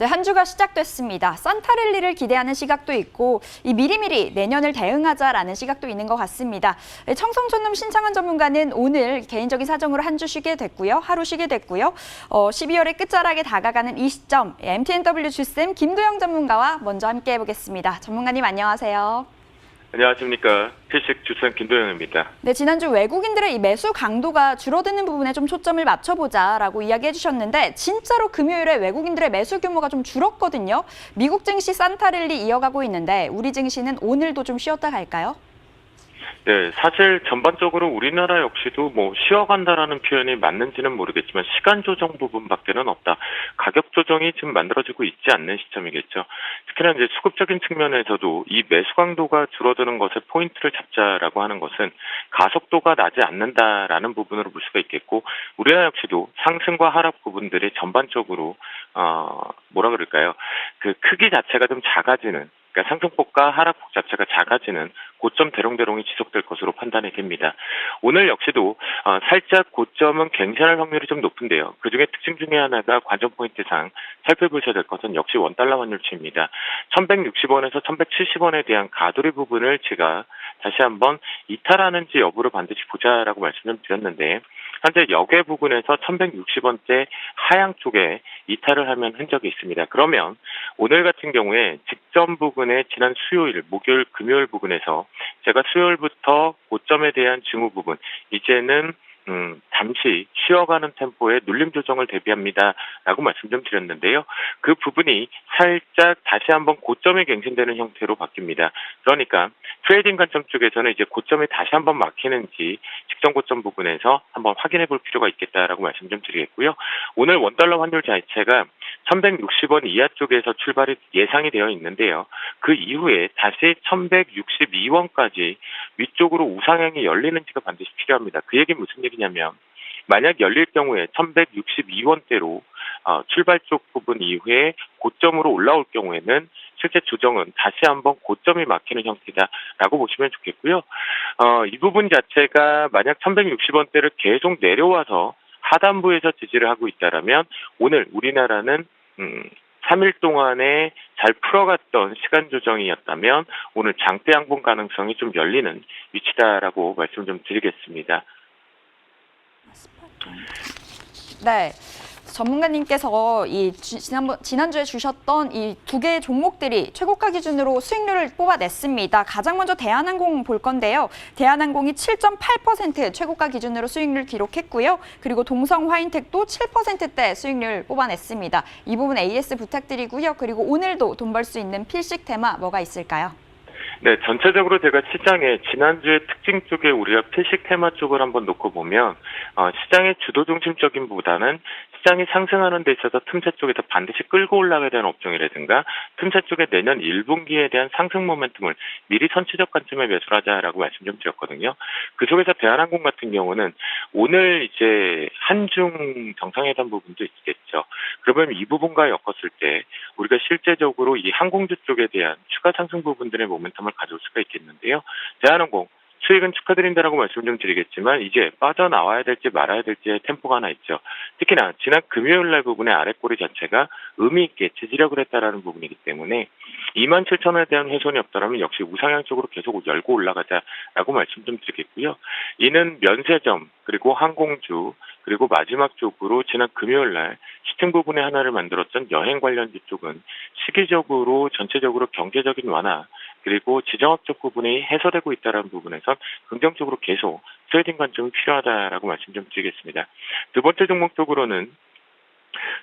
네, 한 주가 시작됐습니다. 산타랠리를 기대하는 시각도 있고 이 미리미리 내년을 대응하자라는 시각도 있는 것 같습니다. 네, 청송촌놈 신창원 전문가는 오늘 개인적인 사정으로 한 주 쉬게 됐고요. 하루 쉬게 됐고요. 12월의 끝자락에 다가가는 이 시점 MTNW 주쌤 김도영 전문가와 먼저 함께 해보겠습니다. 전문가님 안녕하세요. 안녕하십니까. 필식 주쌤 김도영입니다. 네, 지난주 외국인들의 이 매수 강도가 줄어드는 부분에 좀 초점을 맞춰보자라고 이야기해 주셨는데 진짜로 금요일에 외국인들의 매수 규모가 좀 줄었거든요. 미국 증시 산타랠리 이어가고 있는데 우리 증시는 오늘도 좀 쉬었다 갈까요? 네, 사실 전반적으로 우리나라 역시도 쉬어간다라는 표현이 맞는지는 모르겠지만 시간 조정 부분밖에는 없다. 가격 조정이 지금 만들어지고 있지 않는 시점이겠죠. 특히나 이제 수급적인 측면에서도 이 매수 강도가 줄어드는 것에 포인트를 잡자라고 하는 것은 가속도가 나지 않는다라는 부분으로 볼 수가 있겠고, 우리나라 역시도 상승과 하락 부분들이 전반적으로 그 크기 자체가 좀 작아지는, 그러니까 상승폭과 하락폭 자체가 작아지는 고점 대롱대롱이 지속될 것으로 판단이 됩니다. 오늘 역시도 살짝 고점은 괜찮을 확률이 좀 높은데요. 그중에 특징 중에 하나가 관전 포인트상 살펴보셔야 될 것은 역시 원달러 환율치입니다. 1160원에서 1170원에 대한 가돌이 부분을 제가 다시 한번 이탈하는지 여부를 반드시 보자라고 말씀 좀 드렸는데, 현재 역외 부근에서 1160원대 하향 쪽에 이탈을 하면 흔적이 있습니다. 그러면 오늘 같은 경우에 직전 부근에 지난 수요일, 목요일, 금요일 부근에서 제가 수요일부터 고점에 대한 징후 부분, 이제는 잠시 쉬어가는 템포의 눌림 조정을 대비합니다라고 말씀 좀 드렸는데요. 그 부분이 살짝 다시 한번 고점이 갱신되는 형태로 바뀝니다. 그러니까 트레이딩 관점 쪽에서는 이제 고점이 다시 한번 막히는지 직전 고점 부분에서 한번 확인해 볼 필요가 있겠다라고 말씀 좀 드리겠고요. 오늘 원달러 환율 자체가 1160원 이하 쪽에서 출발이 예상이 되어 있는데요. 그 이후에 다시 1162원까지 위쪽으로 우상향이 열리는지가 반드시 필요합니다. 그 얘기는 무슨 얘기냐면, 만약 열릴 경우에 1162원대로 출발 쪽 부분 이후에 고점으로 올라올 경우에는 실제 조정은 다시 한번 고점이 막히는 형태다라고 보시면 좋겠고요. 이 부분 자체가 만약 1160원대를 계속 내려와서 하단부에서 지지를 하고 있다라면 오늘 우리나라는 3일 동안에 잘 풀어갔던 시간 조정이었다면 오늘 장대 양봉 가능성이 좀 열리는 위치다라고 말씀 좀 드리겠습니다. 네. 전문가님께서 지난주에 주셨던 이 두 개의 종목들이 최고가 기준으로 수익률을 뽑아냈습니다. 가장 먼저 대한항공 볼 건데요. 대한항공이 7.8% 최고가 기준으로 수익률 기록했고요. 그리고 동성화인텍도 7%대 수익률 뽑아냈습니다. 이 부분 AS 부탁드리고요. 그리고 오늘도 돈 벌 수 있는 필식 테마 뭐가 있을까요? 네, 전체적으로 제가 시장의 지난주의 특징 쪽에 우리가 필식 테마 쪽을 한번 놓고 보면 시장의 주도 중심적인보다는 시장이 상승하는 데 있어서 틈새 쪽에서 반드시 끌고 올라가야 되는 업종이라든가 틈새 쪽에 내년 1분기에 대한 상승 모멘텀을 미리 선취적 관점에 매수를 하자라고 말씀 좀 드렸거든요. 그 속에서 대한항공 같은 경우는 오늘 이제 한중 정상회담 부분도 있겠죠. 그러면 이 부분과 엮었을 때 우리가 실제적으로 이 항공주 쪽에 대한 추가 상승 부분들의 모멘텀을 가져올 수가 있겠는데요. 대한항공 수익은 축하드린다라고 말씀 좀 드리겠지만 이제 빠져나와야 될지 말아야 될지의 템포가 하나 있죠. 특히나 지난 금요일 날 부분의 아랫꼬리 자체가 의미 있게 지지력을 했다라는 부분이기 때문에 27,000원에 대한 훼손이 없다면 역시 우상향 쪽으로 계속 열고 올라가자라고 말씀 좀 드리겠고요. 이는 면세점 그리고 항공주 그리고 마지막 쪽으로 지난 금요일 날 시팅 부분의 하나를 만들었던 여행 관련주 쪽은 시기적으로 전체적으로 경제적인 완화 그리고 지정학적 부분이 해소되고 있다는 부분에서 긍정적으로 계속 트레이딩 관점이 필요하다라고 말씀 좀 드리겠습니다. 두 번째 종목 쪽으로는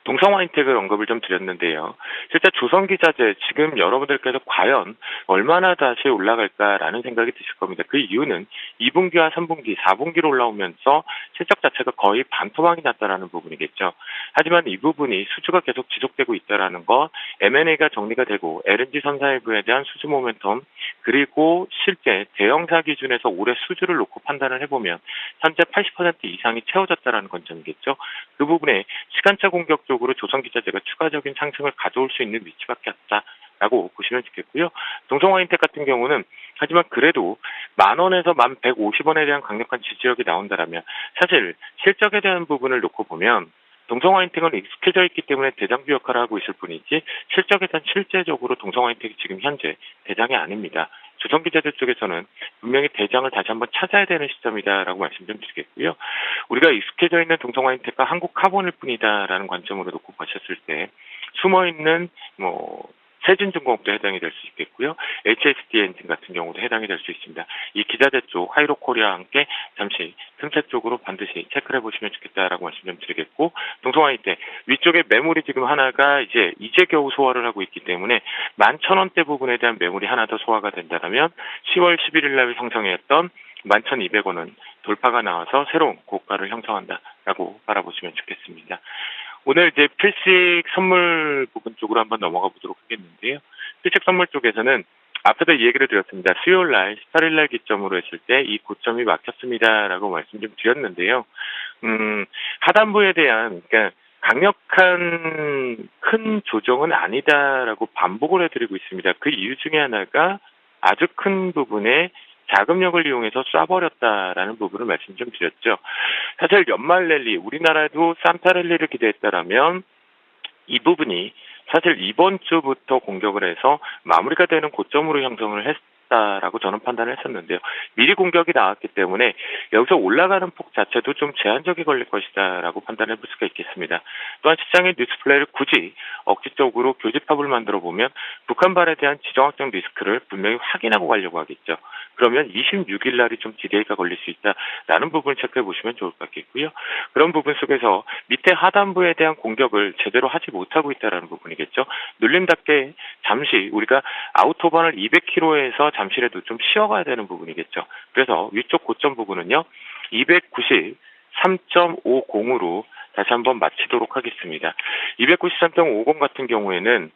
동성화인텍을 언급을 좀 드렸는데요. 실제 조선기자재 지금 여러분들께서 과연 얼마나 다시 올라갈까라는 생각이 드실 겁니다. 그 이유는 2분기와 3분기, 4분기로 올라오면서 실적 자체가 거의 반토막이 났다라는 부분이겠죠. 하지만 이 부분이 수주가 계속 지속되고 있다라는 것, M&A가 정리가 되고 LNG 선사일부에 대한 수주 모멘텀, 그리고 실제 대형사 기준에서 올해 수주를 놓고 판단을 해보면 현재 80% 이상이 채워졌다라는 관점이겠죠. 그 부분에 시간차 공격적으로 조선기자재가 추가적인 상승을 가져올 수 있는 위치밖에 없다라고 보시면 좋겠고요. 동성화인텍 같은 경우는 하지만 그래도 10,000원에서 1150원에 대한 강력한 지지력이 나온다라면 사실 실적에 대한 부분을 놓고 보면 동성화이팅은 익숙해져 있기 때문에 대장주 역할을 하고 있을 뿐이지 실적에선 실제적으로 동성화이팅이 지금 현재 대장이 아닙니다. 조선 기자들 쪽에서는 분명히 대장을 다시 한번 찾아야 되는 시점이다라고 말씀 좀 드리겠고요. 우리가 익숙해져 있는 동성화이팅과 한국 카본일 뿐이다라는 관점으로 놓고 보셨을 때 숨어있는 세진중공업도 해당이 될 수 있겠고요. HSD 엔진 같은 경우도 해당이 될 수 있습니다. 이 기자재 쪽 하이로코리아와 함께 잠시 틈새 쪽으로 반드시 체크를 해보시면 좋겠다라고 말씀 좀 드리겠고, 동성화이팅 위쪽에 매물이 지금 하나가 이제 겨우 소화를 하고 있기 때문에 11,000원대 부분에 대한 매물이 하나 더 소화가 된다면 10월 11일 날 형성했던 11,200원은 돌파가 나와서 새로운 고가를 형성한다라고 바라보시면 좋겠습니다. 오늘 이제 필식 선물 부분 쪽으로 한번 넘어가 보도록 하겠는데요. 필식 선물 쪽에서는 앞에도 이 얘기를 드렸습니다. 수요일 날, 18일 날 기점으로 했을 때 이 고점이 막혔습니다라고 말씀 좀 드렸는데요. 하단부에 대한, 그러니까 강력한 큰 조정은 아니다라고 반복을 해드리고 있습니다. 그 이유 중에 하나가 아주 큰 부분에 자금력을 이용해서 쏴버렸다라는 부분을 말씀 좀 드렸죠. 사실 연말 랠리, 우리나라도 산타 랠리를 기대했다라면 이 부분이 사실 이번 주부터 공격을 해서 마무리가 되는 고점으로 형성을 했다라고 저는 판단을 했었는데요. 미리 공격이 나왔기 때문에 여기서 올라가는 폭 자체도 좀 제한적이 걸릴 것이다라고 판단해 볼 수가 있겠습니다. 또한 시장의 뉴스플레이를 굳이 억지적으로 교집합을 만들어 보면 북한발에 대한 지정학적 리스크를 분명히 확인하고 가려고 하겠죠. 그러면 26일 날이 좀 디레이가 걸릴 수 있다라는 부분을 체크해 보시면 좋을 것 같겠고요. 그런 부분 속에서 밑에 하단부에 대한 공격을 제대로 하지 못하고 있다라는 부분이겠죠. 눌림답게 잠시 우리가 아웃오반을 200km에서 잠시라도 좀 쉬어가야 되는 부분이겠죠. 그래서 위쪽 고점 부분은요, 293.50으로 다시 한번 마치도록 하겠습니다. 293.50 같은 경우에는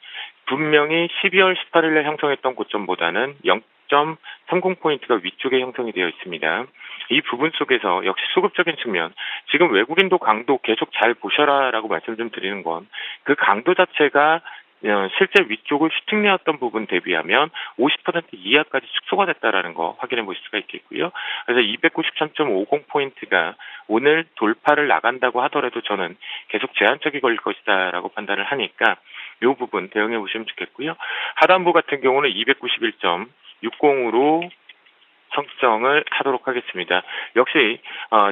분명히 12월 18일에 형성했던 고점보다는 0.30포인트가 위쪽에 형성이 되어 있습니다. 이 부분 속에서 역시 수급적인 측면, 지금 외국인도 강도 계속 잘 보셔라라고 말씀 좀 드리는 건 그 강도 자체가 실제 위쪽을 슈팅내었던 부분 대비하면 50% 이하까지 축소가 됐다라는 거 확인해 보실 수가 있겠고요. 그래서 293.50포인트가 오늘 돌파를 나간다고 하더라도 저는 계속 제한적이 걸릴 것이다라고 판단을 하니까 이 부분 대응해 보시면 좋겠고요. 하단부 같은 경우는 291.60으로 성정을 하도록 하겠습니다. 역시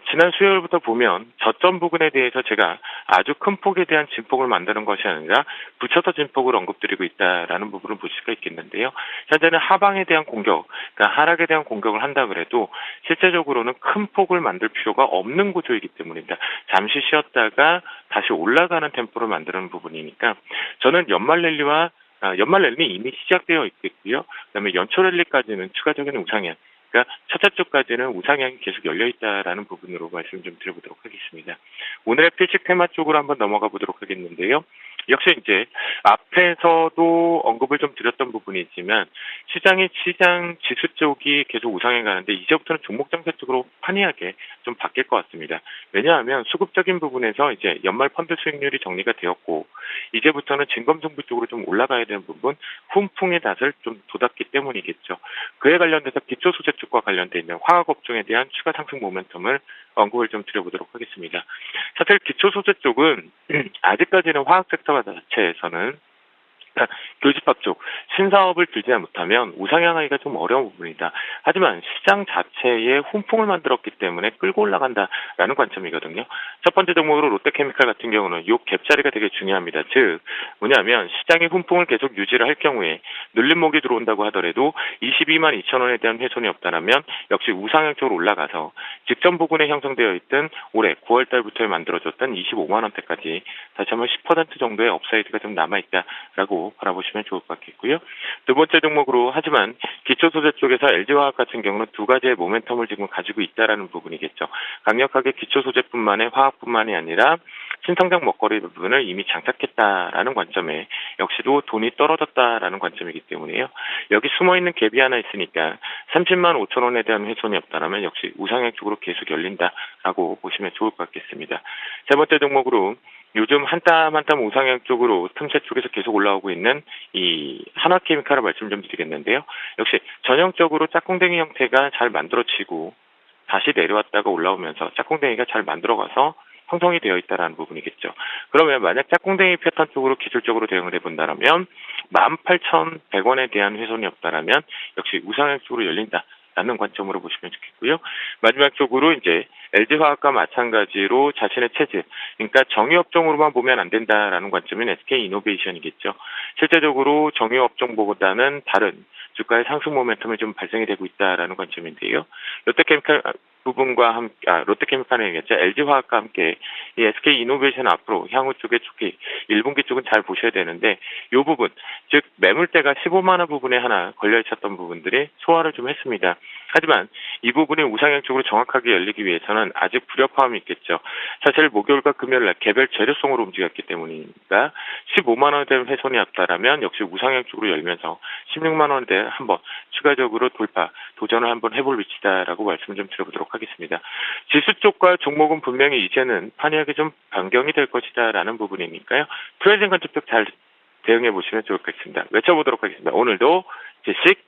지난 수요일부터 보면 저점 부분에 대해서 제가 아주 큰 폭에 대한 진폭을 만드는 것이 아니라 붙여서 진폭을 언급드리고 있다라는 부분을 볼 수가 있겠는데요. 현재는 하방에 대한 공격, 그러니까 하락에 대한 공격을 한다 그래도 실제적으로는 큰 폭을 만들 필요가 없는 구조이기 때문입니다. 잠시 쉬었다가 다시 올라가는 템포를 만드는 부분이니까 저는 연말 랠리는 이미 시작되어 있겠고요. 그다음에 연초 랠리까지는 추가적인 우상향, 그러니까 첫째 주까지는 우상향이 계속 열려있다라는 부분으로 말씀 좀 드려보도록 하겠습니다. 오늘의 필식 테마 쪽으로 한번 넘어가 보도록 하겠는데요. 역시 이제 앞에서도 언급을 좀 드렸던 부분이지만 시장 지수 쪽이 계속 우상향 가는데 이제부터는 종목 정책 쪽으로 판이하게 좀 바뀔 것 같습니다. 왜냐하면 수급적인 부분에서 이제 연말 펀드 수익률이 정리가 되었고 이제부터는 진검승부 쪽으로 좀 올라가야 되는 부분, 훈풍의 닷을 좀 돋았기 때문이겠죠. 그에 관련돼서 기초 소재 쪽과 관련돼 있는 화학 업종에 대한 추가 상승 모멘텀을 언급을 좀 드려보도록 하겠습니다. 사실 기초 소재 쪽은 아직까지는 화학 섹터 자체에서는 교집합 쪽 신사업을 들지 못하면 우상향하기가 좀 어려운 부분이다. 하지만 시장 자체에 훈풍을 만들었기 때문에 끌고 올라간다라는 관점이거든요. 첫 번째 종목으로 롯데케미칼 같은 경우는 이 갭자리가 되게 중요합니다. 즉 뭐냐면 시장의 훈풍을 계속 유지를 할 경우에 눌림목이 들어온다고 하더라도 22만 2천 원에 대한 훼손이 없다면 역시 우상향 쪽으로 올라가서 직전 부근에 형성되어 있던 올해 9월 달부터 만들어졌던 25만 원대까지 다시 한번 10% 정도의 업사이드가 좀 남아있다라고 바라보시면 좋을 것 같겠고요. 두 번째 종목으로 하지만 기초소재 쪽에서 LG화학 같은 경우는 두 가지의 모멘텀을 지금 가지고 있다라는 부분이겠죠. 강력하게 기초소재뿐만이 화학뿐만이 아니라 신성장 먹거리 부분을 이미 장착했다라는 관점에 역시도 돈이 떨어졌다라는 관점이기 때문에요. 여기 숨어있는 갭이 하나 있으니까 30만 5천 원에 대한 훼손이 없다면 역시 우상향 쪽으로 계속 열린다라고 보시면 좋을 것 같겠습니다. 세 번째 종목으로 요즘 한 땀 한 땀 우상향 쪽으로 틈새 쪽에서 계속 올라오고 있는 이 한화케미칼을 말씀 좀 드리겠는데요. 역시 전형적으로 짝꿍댕이 형태가 잘 만들어지고 다시 내려왔다가 올라오면서 짝꿍댕이가 잘 만들어가서 형성이 되어 있다라는 부분이겠죠. 그러면 만약 짝꿍댕이 패턴 쪽으로 기술적으로 대응을 해본다면 18,100원에 대한 훼손이 없다라면 역시 우상향 쪽으로 열린다. 라는 관점으로 보시면 좋겠고요. 마지막 쪽으로 이제 LG화학과 마찬가지로 자신의 체질, 그러니까 정유업종으로만 보면 안 된다라는 관점인 SK이노베이션이겠죠. 실제적으로 정유업종보다는 다른 주가의 상승 모멘텀이 좀 발생이 되고 있다라는 관점인데요. 롯데케미칼 부분과 함께, 롯데케미칼은 얘기했죠. LG화학과 함께 이 SK이노베이션 앞으로 향후 쪽에 좋게 1분기 쪽은 잘 보셔야 되는데 이 부분, 즉 매물대가 15만 원 부분에 하나 걸려 있었던 부분들이 소화를 좀 했습니다. 하지만 이 부분이 우상향 쪽으로 정확하게 열리기 위해서는 아직 불협화음이 있겠죠. 사실 목요일과 금요일날 개별 재료성으로 움직였기 때문이니까 15만 원대 훼손이 없다라면 역시 우상향 쪽으로 열면서 16만 원대 한번 추가적으로 돌파, 도전을 한번 해볼 위치다라고 말씀을 좀 드려보도록 하겠습니다. 지수 쪽과 종목은 분명히 이제는 판이하게 좀 변경이 될 것이다라는 부분이니까요. 트레이딩 관점 쪽 잘 대응해 보시면 좋을 것 같습니다. 외쳐보도록 하겠습니다. 오늘도 지식